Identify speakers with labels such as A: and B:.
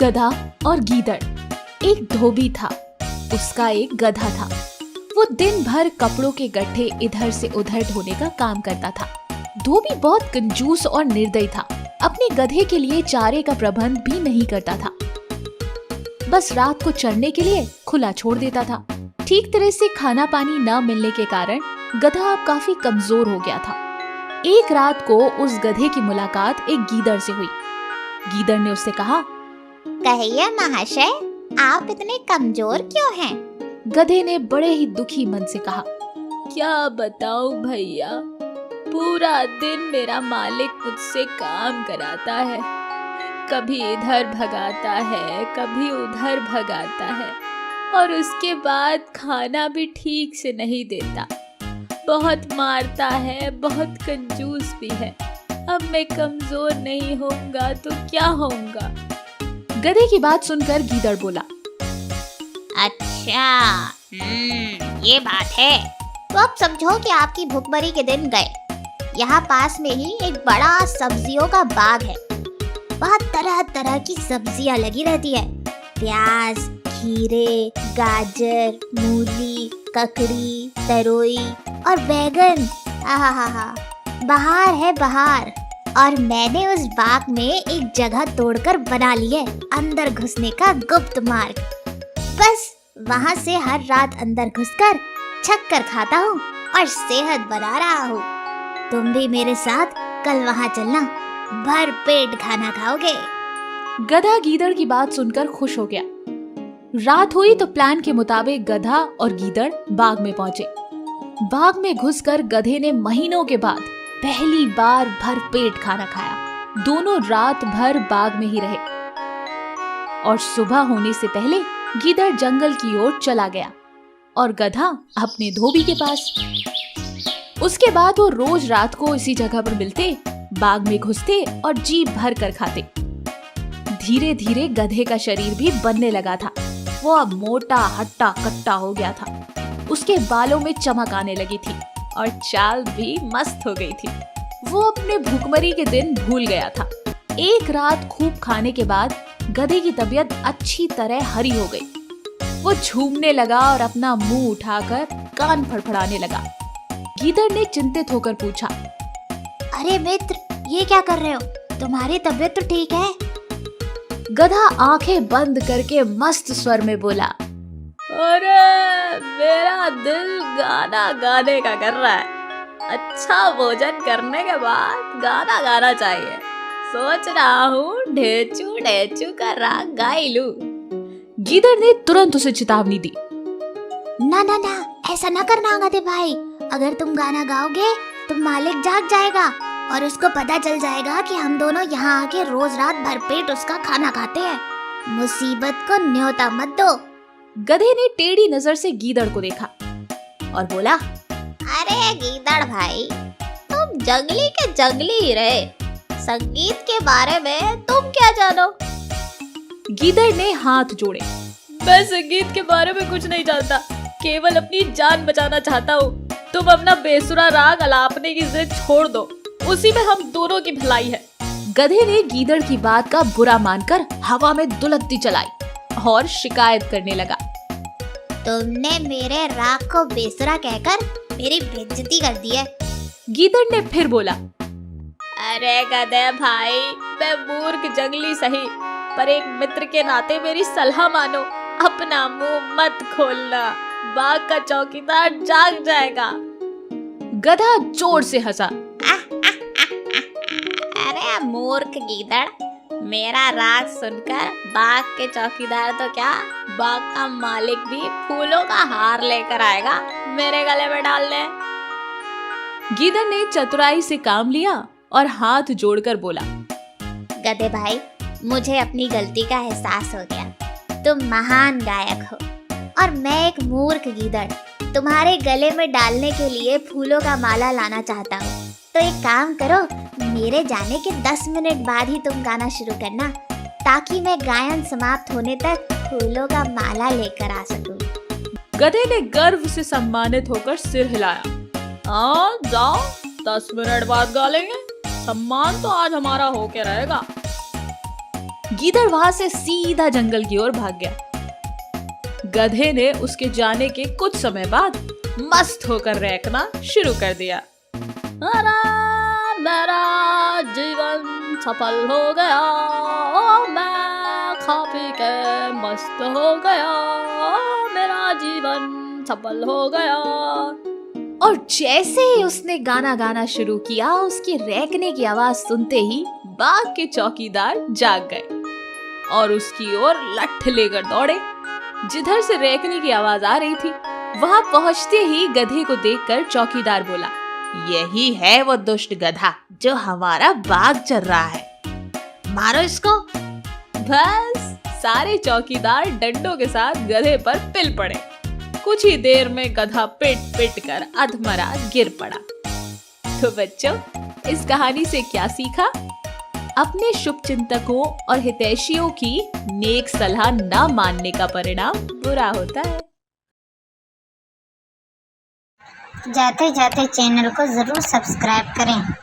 A: गधा और गीदड़। एक धोबी था, उसका एक गधा था। वो दिन भर कपड़ों के गड्ढे इधर से उधर ढोने का काम करता था। धोबी बहुत कंजूस और निर्दयी था। अपने गधे के लिए चारे का प्रबंध भी नहीं करता था, बस रात को चरने के लिए खुला छोड़ देता था। ठीक तरह से खाना पानी न मिलने के कारण गधा अब काफी कमजोर हो गया था। एक रात को उस गधे की मुलाकात एक गीदड़ से हुई। गीदड़ ने उससे कहा,
B: कहिए महाशय, आप इतने कमजोर क्यों हैं?
A: गधे ने बड़े ही दुखी मन से कहा, क्या बताऊं भैया, पूरा दिन मेरा मालिक मुझसे काम कराता है। कभी इधर भगाता है, कभी उधर भगाता है, और उसके बाद खाना भी ठीक से नहीं देता। बहुत मारता है, बहुत कंजूस भी है। अब मैं कमजोर नहीं होऊंगा तो क्या होऊंगा? गधे की बात सुनकर गीदड़ बोला,
B: अच्छा, ये बात है। तो अब समझो कि आपकी भूखमरी के दिन गए। यहाँ पास में ही एक बड़ा सब्जियों का बाग है। वहाँ तरह तरह की सब्जियाँ लगी रहती है। प्याज, खीरे, गाजर, मूली, ककड़ी, तरोई और बैगन। आहा, बहार है बहार। और मैंने उस बाग में एक जगह तोड़कर बना ली है अंदर घुसने का गुप्त मार्ग। बस वहाँ से हर रात अंदर घुसकर छक्कर खाता हूँ और सेहत बना रहा हूँ। तुम भी मेरे साथ कल वहाँ चलना, भर पेट खाना खाओगे।
A: गधा गीदड़ की बात सुनकर खुश हो गया। रात हुई तो प्लान के मुताबिक गधा और गीदड़ बाग में पहुंचे। बाग में घुसकर गधे ने महीनों के बाद पहली बार भर पेट खाना खाया। दोनों रात भर बाग में ही रहे और सुबह होने से पहले गीदड़ जंगल की ओर चला गया और गधा अपने धोबी के पास। उसके बाद वो रोज रात को इसी जगह पर मिलते, बाग में घुसते और जी भर कर खाते। धीरे धीरे गधे का शरीर भी बनने लगा था। वो अब मोटा हट्टा कट्टा हो गया था। उसके बालों में चमक आने लगी थी और चाल भी मस्त हो गई थी। वो अपने भूखमरी के दिन भूल गया था। एक रात खूब खाने के बाद गधे की तबीयत अच्छी तरह हरी हो गई। वो झूमने लगा और अपना मुंह उठाकर कान फड़फड़ाने लगा। गीदड़ ने चिंतित होकर पूछा,
B: अरे मित्र, ये क्या कर रहे हो? तुम्हारी तबीयत तो ठीक है?
A: गधा आंखें बंद करके मस्त स्वर में बोला,
C: अरे मेरा दिल गाना गाने का कर रहा है। अच्छा भोजन करने के बाद गाना गाना चाहिए। सोच रहा हूँ ढेचू ढेचू का राग गाई लूं।
A: गीदड़ ने तुरंत उसे चेतावनी दी,
B: ना ना ना, ऐसा न करना गधे भाई। अगर तुम गाना गाओगे तो मालिक जाग जाएगा और उसको पता चल जाएगा कि हम दोनों यहाँ आके रोज रात भरपेट उसका खाना खाते हैं। मुसीबत को न्योता मत दो।
A: गधे ने टेढ़ी नजर से गीदड़ को देखा और बोला,
B: अरे गीदड़ भाई, तुम जंगली के जंगली ही रहे। संगीत के बारे में तुम क्या जानो?
A: गीदड़ ने हाथ जोड़े,
C: मैं संगीत के बारे में कुछ नहीं जानता, केवल अपनी जान बचाना चाहता हूँ। तुम अपना बेसुरा राग अलापने की जिद छोड़ दो, उसी में हम दोनों की भलाई है।
A: गधे ने गीदड़ की बात का बुरा मानकर हवा में दुलत्ती चलाई और शिकायत करने लगा,
B: तुमने मेरे राग को बेसुरा कहकर मेरी बेइज्जती कर दी है।
A: गीदड़ ने फिर बोला,
C: अरे गधे भाई, मैं मूर्ख जंगली सही, पर एक मित्र के नाते मेरी सलाह मानो। अपना मुंह मत खोलना, बाग का चौकीदार जाग जाएगा।
A: गधा जोर से हंसा,
B: अरे मूर्ख गीदड़, मेरा राग सुनकर बाग के चौकीदार तो क्या, बाग का मालिक भी फूलों का हार लेकर आएगा मेरे गले में डालने।
A: गीदड़ ने चतुराई से काम लिया और हाथ जोड़कर बोला,
B: गधे भाई, मुझे अपनी गलती का एहसास हो गया। तुम महान गायक हो और मैं एक मूर्ख गीदड़ तुम्हारे गले में डालने के लिए फूलों का माला लाना चाहता हूँ। तो एक काम करो, मेरे जाने के 10 मिनट बाद ही तुम गाना शुरू करना, ताकि मैं गायन समाप्त होने तक फूलों का माला लेकर आ सकूं।
A: गधे ने गर्व से सम्मानित होकर सिर हिलाया,
C: हाँ जाओ, 10 मिनट बाद गा लेंगे। सम्मान तो आज हमारा होके रहेगा।
A: गीदड़ वहां से सीधा जंगल की ओर भाग गया। गधे ने उसके जाने के कुछ समय बाद मस्त होकर रैकना शुरू कर दिया।
C: अरे मेरा जीवन सफल हो गया, ओ मैं खा पी के मस्त हो गया, मेरा जीवन सफल हो गया।
A: और जैसे ही उसने गाना गाना शुरू किया, उसके रैकने की आवाज सुनते ही बाग के चौकीदार जाग गए और उसकी ओर लठ लेकर दौड़े। जिधर से रैकने की आवाज आ रही थी, वहां पहुंचते ही गधे को देखकर चौकीदार बोला, यही है वो दुष्ट गधा जो हमारा बाग चल रहा है, मारो इसको। बस सारे चौकीदार डंडों के साथ गधे पर पिल पड़े। कुछ ही देर में गधा पिट पिट कर अधमरा गिर पड़ा। तो बच्चों, इस कहानी से क्या सीखा? अपने शुभचिंतकों और हितैषियों की नेक सलाह न मानने का परिणाम बुरा होता है।
B: जाते जाते चैनल को जरूर सब्सक्राइब करें।